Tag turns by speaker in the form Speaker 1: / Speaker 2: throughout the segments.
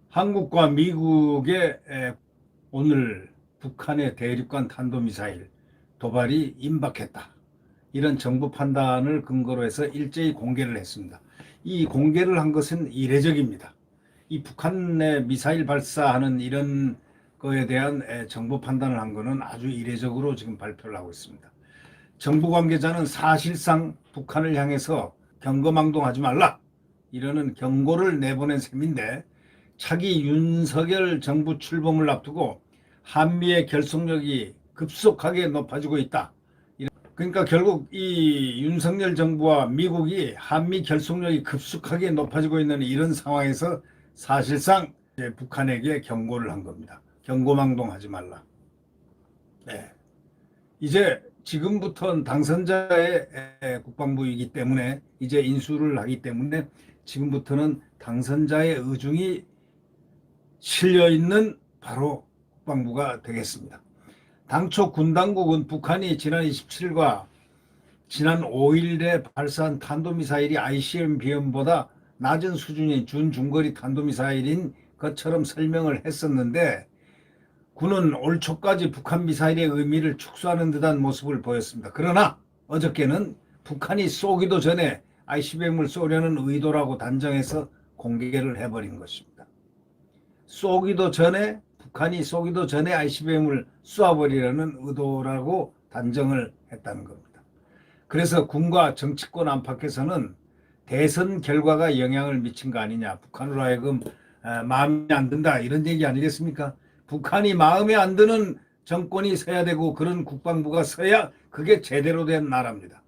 Speaker 1: 한국과 미국의 오늘 북한의 대륙간 탄도미사일 도발이 임박했다. 이런 정부 판단을 근거로 해서 일제히 공개를 했습니다. 이 공개를 한 것은 이례적입니다. 이 북한의 미사일 발사하는 이런 거에 대한 정부 판단을 한 것은 아주 이례적으로 지금 발표를 하고 있습니다. 정부 관계자는 사실상 북한을 향해서 경거망동하지 말라 이러는 경고를 내보낸 셈인데, 차기 윤석열 정부 출범을 앞두고 한미의 결속력이 급속하게 높아지고 있다. 그러니까 결국 이 윤석열 정부와 미국이 한미 결속력이 급속하게 높아지고 있는 이런 상황에서 사실상 북한에게 경고를 한 겁니다. 경고망동하지 말라. 네. 이제 지금부터는 당선자의 국방부이기 때문에, 이제 인수를 하기 때문에 지금부터는 당선자의 의중이 실려있는 바로 국방부가 되겠습니다. 당초 군 당국은 북한이 지난 27일과 지난 5일에 발사한 탄도미사일이 ICBM보다 낮은 수준의 준중거리 탄도미사일인 것처럼 설명을 했었는데, 군은 올 초까지 북한 미사일의 의미를 축소하는 듯한 모습을 보였습니다. 그러나 어저께는 북한이 쏘기도 전에 ICBM을 쏘려는 의도라고 단정해서 공개를 해버린 것입니다. 북한이 쏘기도 전에 ICBM을 쏘아버리려는 의도라고 단정을 했다는 겁니다. 그래서 군과 정치권 안팎에서는 대선 결과가 영향을 미친 거 아니냐, 북한으로 하여금 마음에 안 든다 이런 얘기 아니겠습니까? 북한이 마음에 안 드는 정권이 서야 되고 그런 국방부가 서야 그게 제대로 된 나라입니다.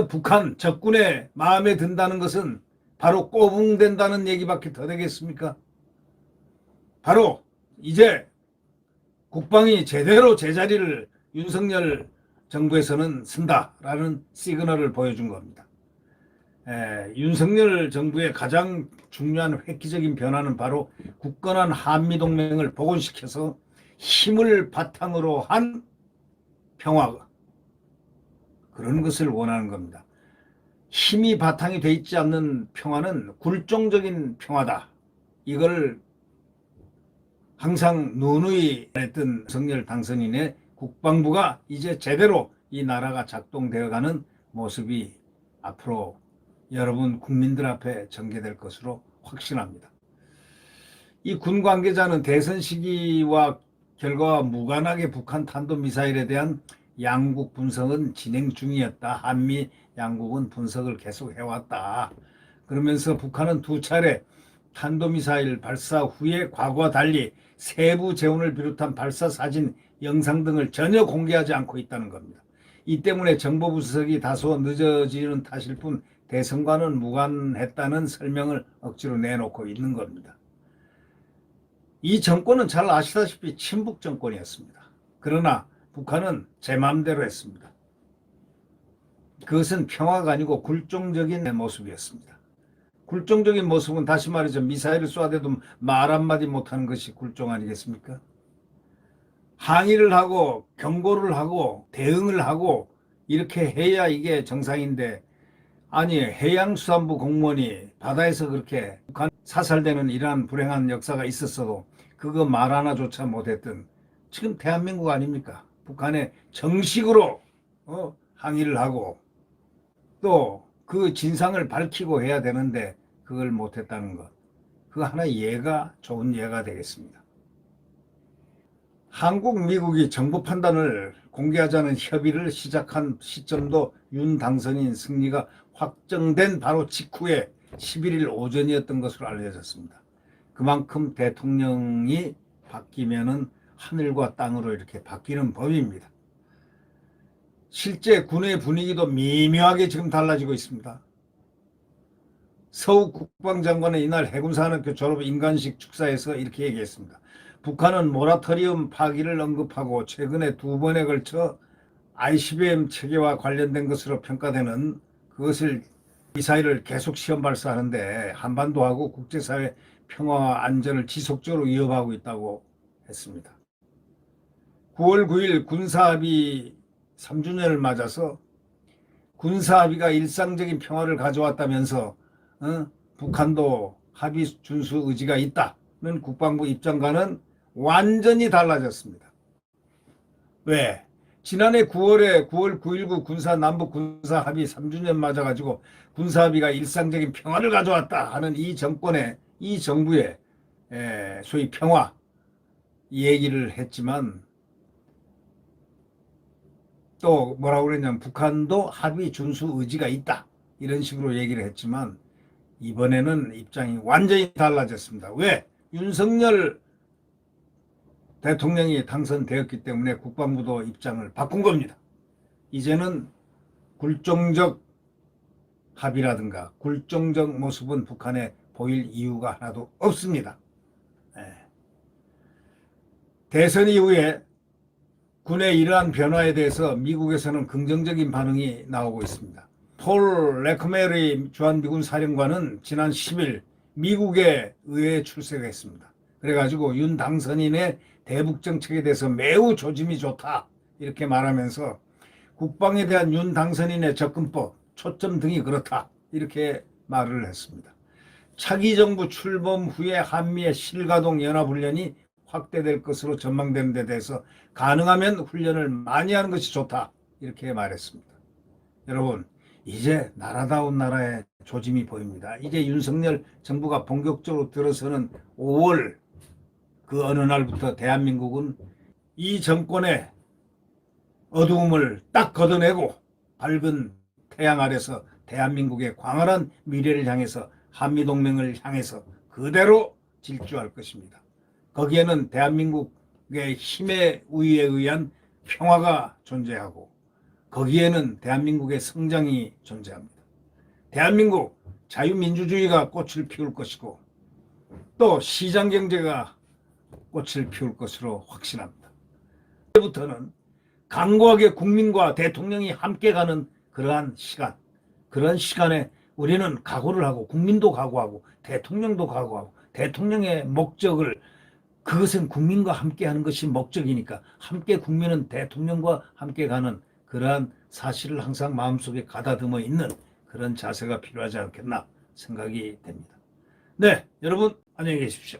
Speaker 1: 북한 적군의 마음에 든다는 것은 바로 꼬붕된다는 얘기밖에 더 되겠습니까? 바로 이제 국방이 제대로 제자리를 윤석열 정부에서는 쓴다라는 시그널을 보여준 겁니다. 윤석열 정부의 가장 중요한 획기적인 변화는 바로 굳건한 한미동맹을 복원시켜서 힘을 바탕으로 한 평화, 그런 것을 원하는 겁니다. 힘이 바탕이 돼 있지 않는 평화는 굴종적인 평화다. 이걸 항상 누누이 했던 윤석열 당선인의 국방부가 이제 제대로 이 나라가 작동되어가는 모습이 앞으로 여러분 국민들 앞에 전개될 것으로 확신합니다. 이 군 관계자는 대선 시기와 결과와 무관하게 북한 탄도미사일에 대한 양국 분석은 진행 중이었다. 한미 양국은 분석을 계속 해왔다. 그러면서 북한은 두 차례 탄도미사일 발사 후에 과거와 달리 세부 재원을 비롯한 발사 사진, 영상 등을 전혀 공개하지 않고 있다는 겁니다. 이 때문에 정보부 수석이 다소 늦어지는 탓일 뿐 대선과는 무관했다는 설명을 억지로 내놓고 있는 겁니다. 이 정권은 잘 아시다시피 친북 정권이었습니다. 그러나 북한은 제 마음대로 했습니다. 그것은 평화가 아니고 굴종적인 모습이었습니다. 굴종적인 모습은 다시 말해서 미사일을 쏘아대도 말 한마디 못하는 것이 굴종 아니겠습니까? 항의를 하고 경고를 하고 대응을 하고 이렇게 해야 이게 정상인데, 아니 해양수산부 공무원이 바다에서 그렇게 북한 사살되는 이러한 불행한 역사가 있었어도 그거 말 하나조차 못했던 지금 대한민국 아닙니까? 북한에 정식으로 항의를 하고 또 그 진상을 밝히고 해야 되는데 그걸 못했다는 것, 그거 하나 예가, 좋은 예가 되겠습니다. 한국, 미국이 정부 판단을 공개하자는 협의를 시작한 시점도 윤 당선인 승리가 확정된 바로 직후에 11일 오전이었던 것으로 알려졌습니다. 그만큼 대통령이 바뀌면은 하늘과 땅으로 이렇게 바뀌는 법입니다. 실제 군의 분위기도 미묘하게 지금 달라지고 있습니다. 서욱 국방장관은 이날 해군산업교 졸업 인관식 축사에서 이렇게 얘기했습니다. 북한은 모라토리움 파기를 언급하고 최근에 2번에 걸쳐 ICBM 체계와 관련된 것으로 평가되는 그것을 미사일을 계속 시험 발사하는데 한반도하고 국제사회 평화와 안전을 지속적으로 위협하고 있다고 했습니다. 9월 9일 군사합의 3주년을 맞아서 군사합의가 일상적인 평화를 가져왔다면서 북한도 합의 준수 의지가 있다는 국방부 입장과는 완전히 달라졌습니다. 왜? 지난해 9월 9.19 군사 남북 군사 합의 3주년 맞아가지고 군사 합의가 일상적인 평화를 가져왔다 하는 이 정권의 이 정부의 소위 평화 얘기를 했지만 또 뭐라고 그랬냐면 북한도 합의 준수 의지가 있다 이런 식으로 얘기를 했지만 이번에는 입장이 완전히 달라졌습니다. 왜? 윤석열 대통령이 당선되었기 때문에 국방부도 입장을 바꾼 겁니다. 이제는 굴종적 합의라든가 굴종적 모습은 북한에 보일 이유가 하나도 없습니다. 대선 이후에 군의 이러한 변화에 대해서 미국에서는 긍정적인 반응이 나오고 있습니다. 폴 레크메리 주한미군 사령관은 지난 10일 미국에 의회에 출석했습니다. 그래가지고 윤 당선인의 대북 정책에 대해서 매우 조짐이 좋다 이렇게 말하면서 국방에 대한 윤 당선인의 접근법, 초점 등이 그렇다 이렇게 말을 했습니다. 차기 정부 출범 후에 한미의 실가동 연합훈련이 확대될 것으로 전망되는 데 대해서 가능하면 훈련을 많이 하는 것이 좋다 이렇게 말했습니다. 여러분 이제 나라다운 나라의 조짐이 보입니다. 이제 윤석열 정부가 본격적으로 들어서는 5월 그 어느 날부터 대한민국은 이 정권의 어두움을 딱 걷어내고 밝은 태양 아래서 대한민국의 광활한 미래를 향해서 한미동맹을 향해서 그대로 질주할 것입니다. 거기에는 대한민국의 힘의 우위에 의한 평화가 존재하고 거기에는 대한민국의 성장이 존재합니다. 대한민국 자유민주주의가 꽃을 피울 것이고 또 시장경제가 꽃을 피울 것으로 확신합니다. 이제부터는 강고하게 국민과 대통령이 함께 가는 그러한 시간, 그런 시간에 우리는 각오를 하고 국민도 각오하고 대통령도 각오하고 대통령의 목적을 그것은 국민과 함께 하는 것이 목적이니까 함께 국민은 대통령과 함께 가는 그러한 사실을 항상 마음속에 가다듬어 있는 그런 자세가 필요하지 않겠나 생각이 됩니다. 네, 여러분 안녕히 계십시오.